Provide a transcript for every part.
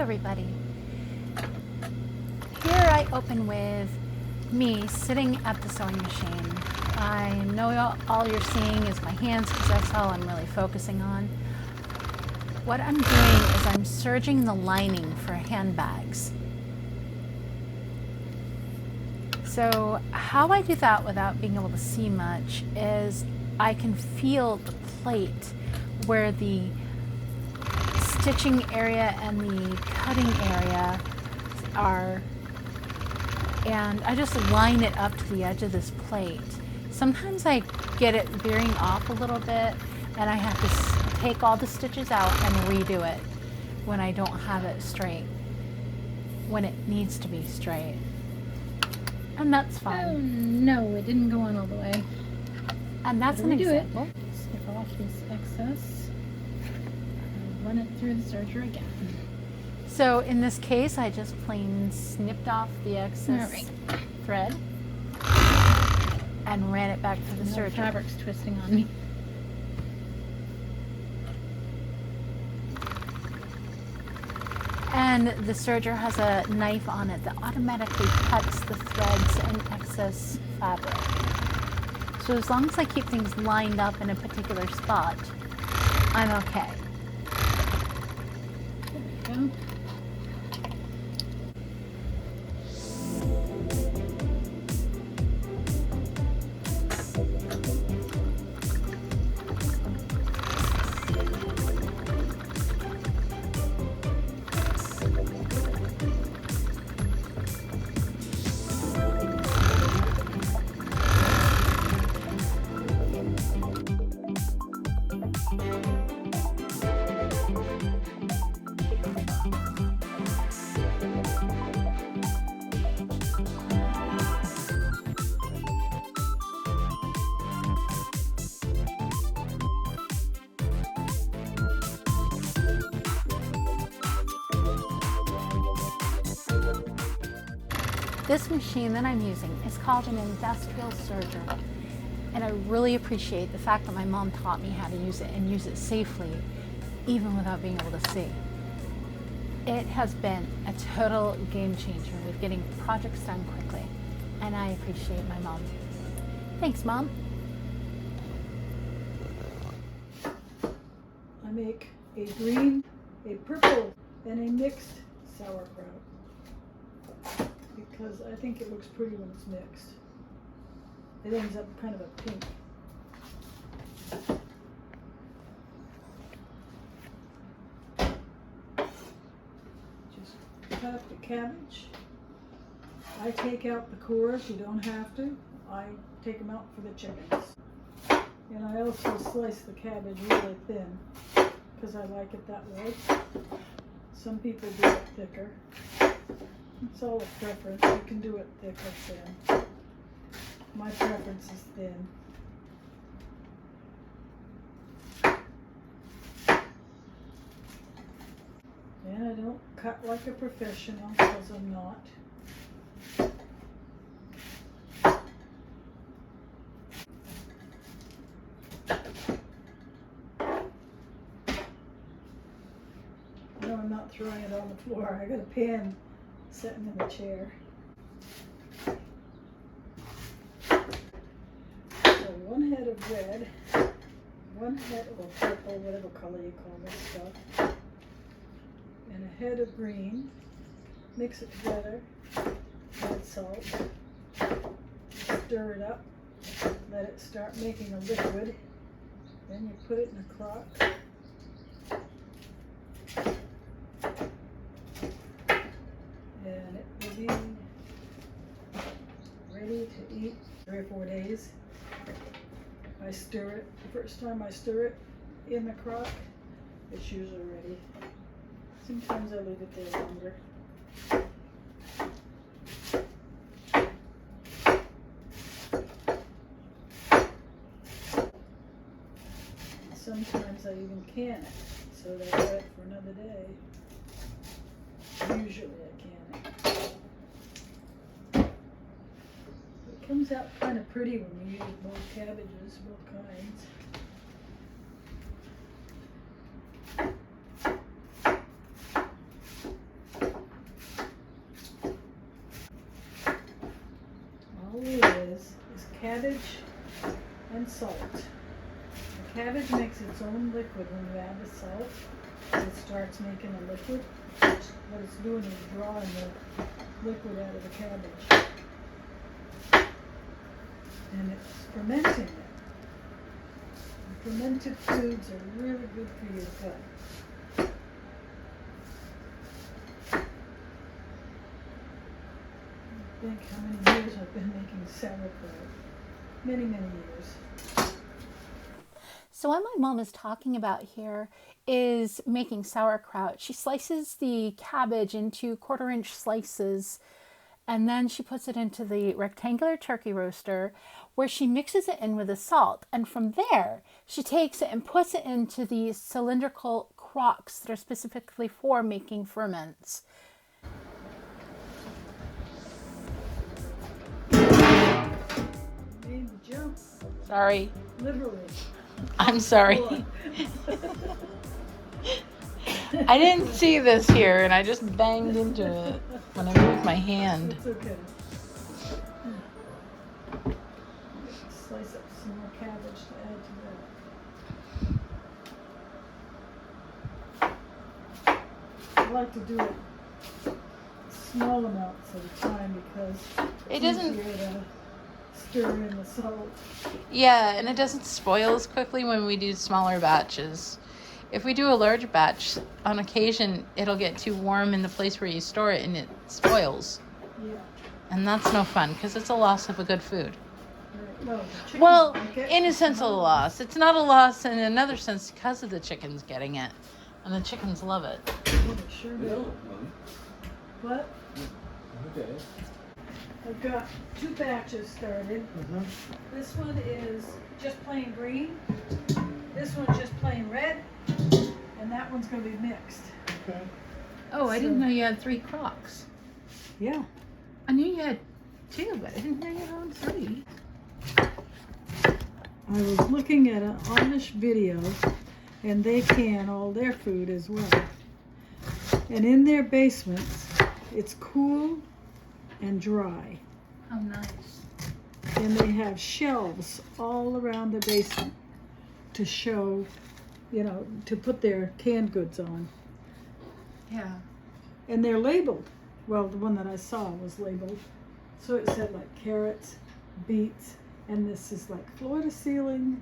everybody. Here I open with me sitting at the sewing machine. I know all you're seeing is my hands because that's all I'm really focusing on. What I'm doing is I'm serging the lining for handbags. So how I do that without being able to see much is I can feel the plate where the stitching area and the cutting area are, and I just line it up to the edge of this plate. Sometimes I get it veering off a little bit and I have to take all the stitches out and redo it when I don't have it straight, when it needs to be straight. And that's fine. Oh no, it didn't go on all the way. And that's an example. Snip off this excess. Run it through the serger again. So in this case, I just plain snipped off the excess thread and ran it back to the serger. Fabric's twisting on me. And the serger has a knife on it that automatically cuts the threads and excess fabric. So as long as I keep things lined up in a particular spot, I'm okay. There we go. This machine that I'm using is called an industrial serger, and I really appreciate the fact that my mom taught me how to use it and use it safely, even without being able to see. It has been a total game changer with getting projects done quickly, and I appreciate my mom. Thanks, Mom. I make a green, a purple, and a mixed sauerkraut because I think it looks pretty when it's mixed. It ends up kind of a pink. Just cut up the cabbage. I take out the cores, you don't have to. I take them out for the chickens. And I also slice the cabbage really thin because I like it that way. Some people do it thicker. It's all a preference. You can do it thick or thin. My preference is thin. And I don't cut like a professional because I'm not. No, I'm not throwing it on the floor. I got a pan sitting in the chair. So one head of red, one head of purple, whatever color you call this stuff, and a head of green. Mix it together, add salt, stir it up, let it start making a liquid, then you put it in a crock. And it will be ready to eat 3 or 4 days. I stir it. The first time I stir it in the crock, it's usually ready. Sometimes I leave it there longer. Sometimes I even can it so that I have it for another day. Usually I can it. It comes out kind of pretty when you use both cabbages, both kinds. and salt. The cabbage makes its own liquid when you add the salt. It starts making a liquid. What it's doing is drawing the liquid out of the cabbage. And it's fermenting it. And fermented foods are really good for your gut. Think how many years I've been making sauerkraut. Many, many years. So what my mom is talking about here is making sauerkraut. She slices the cabbage into 1/4-inch slices, and then she puts it into the rectangular turkey roaster where she mixes it in with the salt. And from there, she takes it and puts it into these cylindrical crocks that are specifically for making ferments. Made the jump, Sorry. literally. I'm sorry. I didn't see this here and I just banged into it when I moved my hand. It's okay. Slice up some more cabbage to add to that. I like to do it small amounts at a time because It it's doesn't- easier to stir in the salt. Yeah, and it doesn't spoil as quickly when we do smaller batches. If we do a large batch, on occasion it'll get too warm in the place where you store it and it spoils. Yeah. And that's no fun because it's a loss of a good food. Right. Well, the chickens Well, like it. in a sense, a loss. It's not a loss in another sense because of the chickens getting it. And the chickens love it. Yeah, they sure do. What? Okay. I've got 2 batches started. This one is just plain green. This one's just plain red. And that one's going to be mixed. Okay. Oh, I So- didn't know you had 3 crocks. Yeah. I knew you had 2, but I didn't know you had 3. I was looking at an Amish video, and they can all their food as well. And in their basements, it's cool and dry. How nice. And they have shelves all around the basement to show, to put their canned goods on. Yeah. And they're labeled. Well, the one that I saw was labeled. So it said like carrots, beets, and this is like floor to ceiling,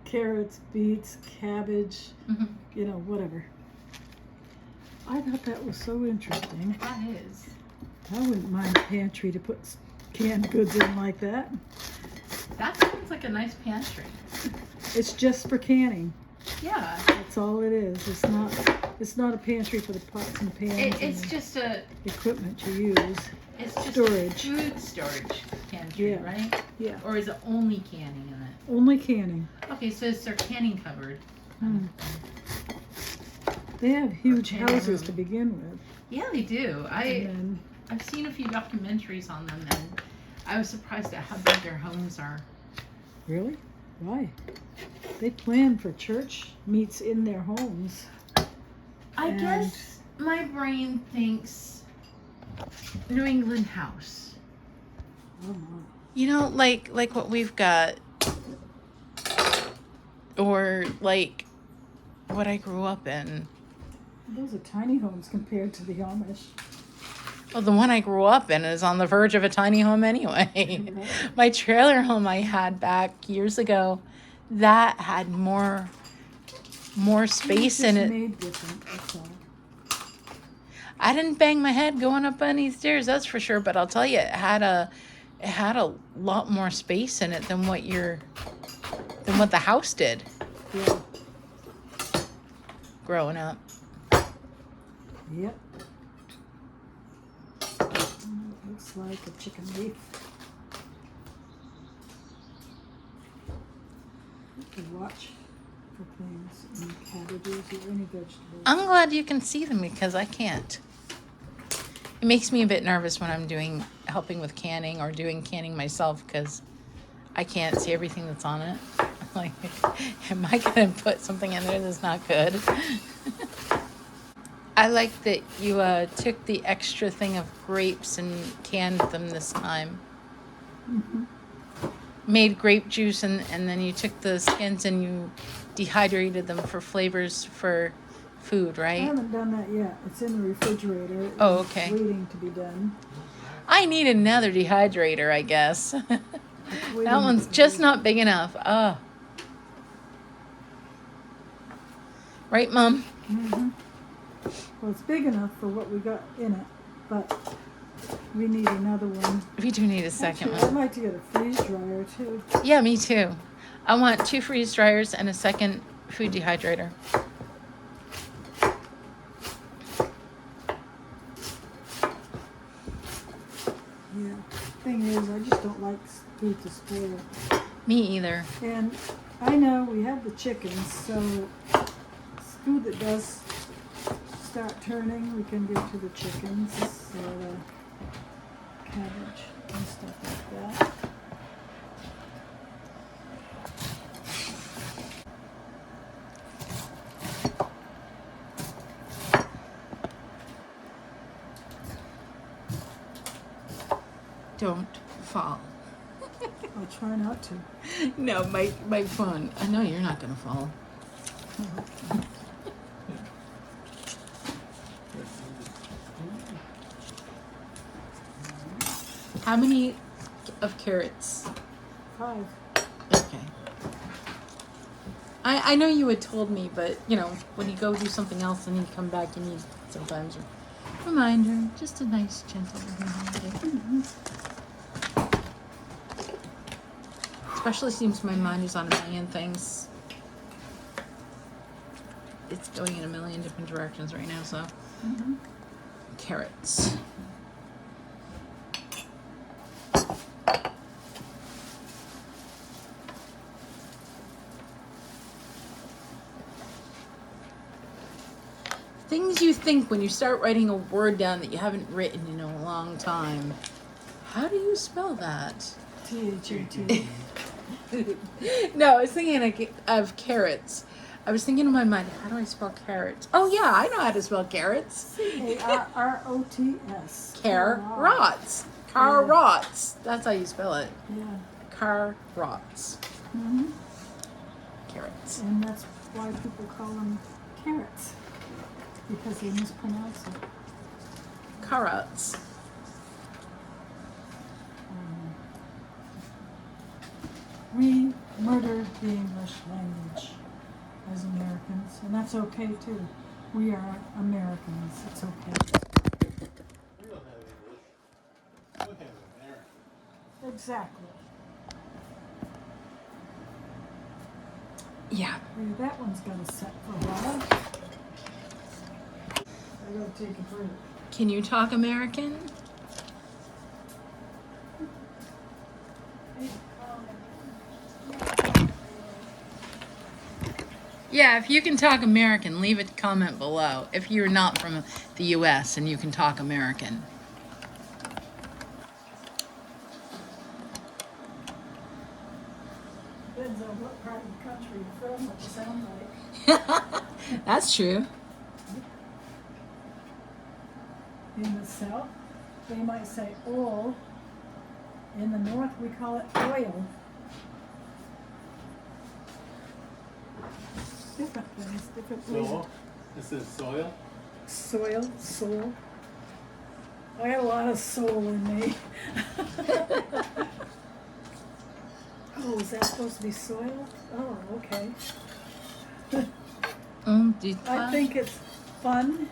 carrots, beets, cabbage, Mm-hmm. whatever. I thought that was so interesting. That is. I wouldn't mind a pantry to put canned goods in like that. That sounds like a nice pantry. It's just for canning. Yeah. That's all it is. It's not a pantry for the pots and pans It's and just the equipment to use. it's just Storage. food storage pantry, Yeah. right? Yeah. Or is it only canning in it? Only canning. Okay, so it's their canning cupboard. Hmm. They have huge Canning houses room. to begin with. Yeah, they do. And I've seen a few documentaries on them, and I was surprised at how big their homes are. really? Why? They plan for church meets in their homes. I And- guess my brain thinks New England house. Oh my. You know, like what we've got, or like what I grew up in. Those are tiny homes compared to the Amish. Well, the one I grew up in is on the verge of a tiny home anyway. My trailer home I had back years ago, that had more space in it. Made different, that's all. I didn't bang my head going up on these stairs, that's for sure. But I'll tell you, it had a lot more space in it than what the house did Yeah. growing up. Yep. Looks like a chicken leaf. You can watch for things in cabbages or any vegetables. I'm glad you can see them because I can't. It makes me a bit nervous when I'm helping with canning or doing canning myself because I can't see everything that's on it. Like, am I going to put something in there that's not good? I like that you took the extra thing of grapes and canned them this time. Mm-hmm. made grape juice and then you took the skins and you dehydrated them for flavors for food, I right? haven't done that yet. It's in the refrigerator. Oh, It's okay. waiting to be done. I need another dehydrator, I guess. It's waiting That one's to just be- not big enough. Oh. Right, Mom? Mhm. Well, it's big enough for what we got in it, but we need another one. We do need a second Actually, I'd one. like to get a freeze dryer too. Yeah, me too. I want 2 freeze dryers and a second food dehydrator. Yeah. Thing is, I just don't like food to spoil. Me either. And I know we have the chickens, so food that does start turning, we can give to the chickens, so cabbage and stuff like that. Don't fall. I'll try not to. No, my phone. I know you're not gonna fall. How many of carrots? 5. Okay. I know you had told me, but you know, when you go do something else and you come back, you need sometimes a reminder. Just a nice, gentle reminder. Especially seems my mind is on a million things. It's going in a million different directions right now, so. Mm-hmm. Carrots. Things you think when you start writing a word down that you haven't written in a long time. How do you spell that? T-H-A-T. No, I was thinking of carrots. I was thinking in my mind, how do I spell carrots? Oh yeah, I know how to spell carrots. C-A-R-R-O-T-S. Carrots. Carrots. That's how you spell it. Yeah. Carrots. Mm-hmm. Carrots. And that's why people call them carrots, because they mispronounce it. Carrots. We murder the English language as Americans, and that's okay too. We are Americans. It's okay. We don't have English. We have American. Exactly. Yeah. Hey, that one's got to set for a while. I gotta take a break. Can you talk American? Yeah, if you can talk American, leave a comment below. If you're not from the US and you can talk American. Depends on what part of the country you're from, what you sound like. That's true. In the South, they might say oil. In the North, we call it oil. Different things, different ways. Soil. This is soil. Soil. I got a lot of soul in me. Oh, is that supposed to be soil? Oh, okay. I think it's fun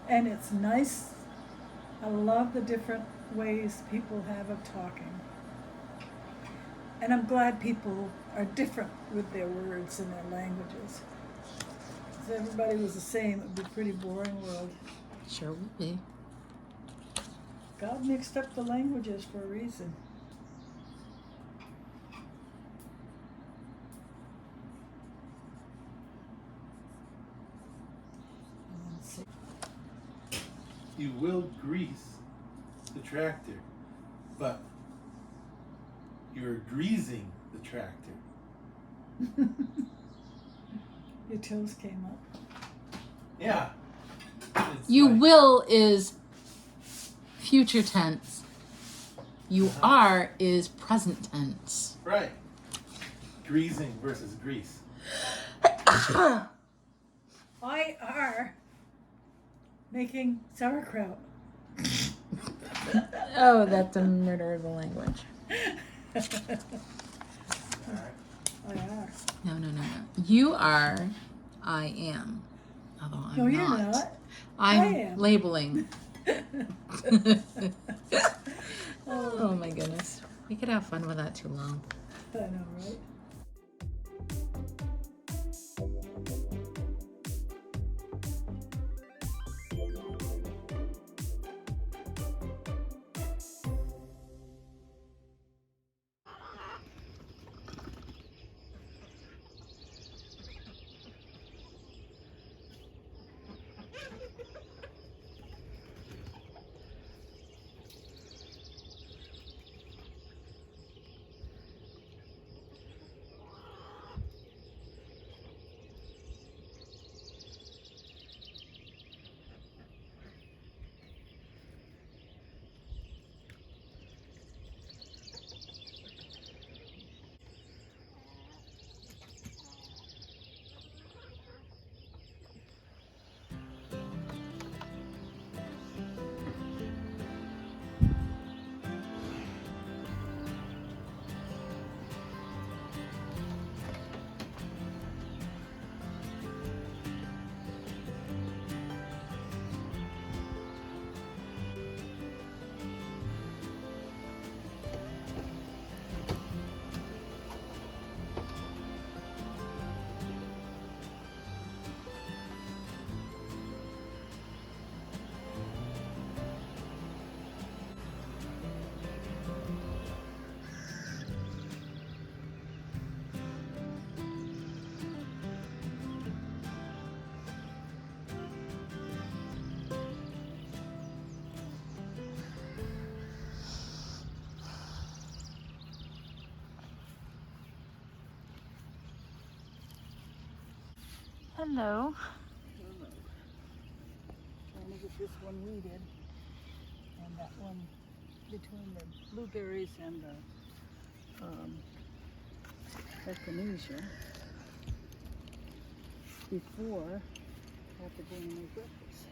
and it's nice. I love the different ways people have of talking. And I'm glad people are different with their words and their languages. If everybody was the same, it would be a pretty boring world. Sure would be. God mixed up the languages for a reason. Let's see. You will grease the tractor, but you're greasing the tractor. Your toes came up. Yeah. It's You like- will is future tense. You are is present tense. Right. Greasing versus grease. I are making sauerkraut. Oh, that's a murder of the language. Alright. I are. No. You are, I am. Although I'm No, not. you're not. I'm I am. labeling. Oh, Oh my goodness. We could have fun with that too long. I know, right? Hello. Trying to get this one weeded, and that one between the blueberries and the echinacea before I have to go and make breakfast.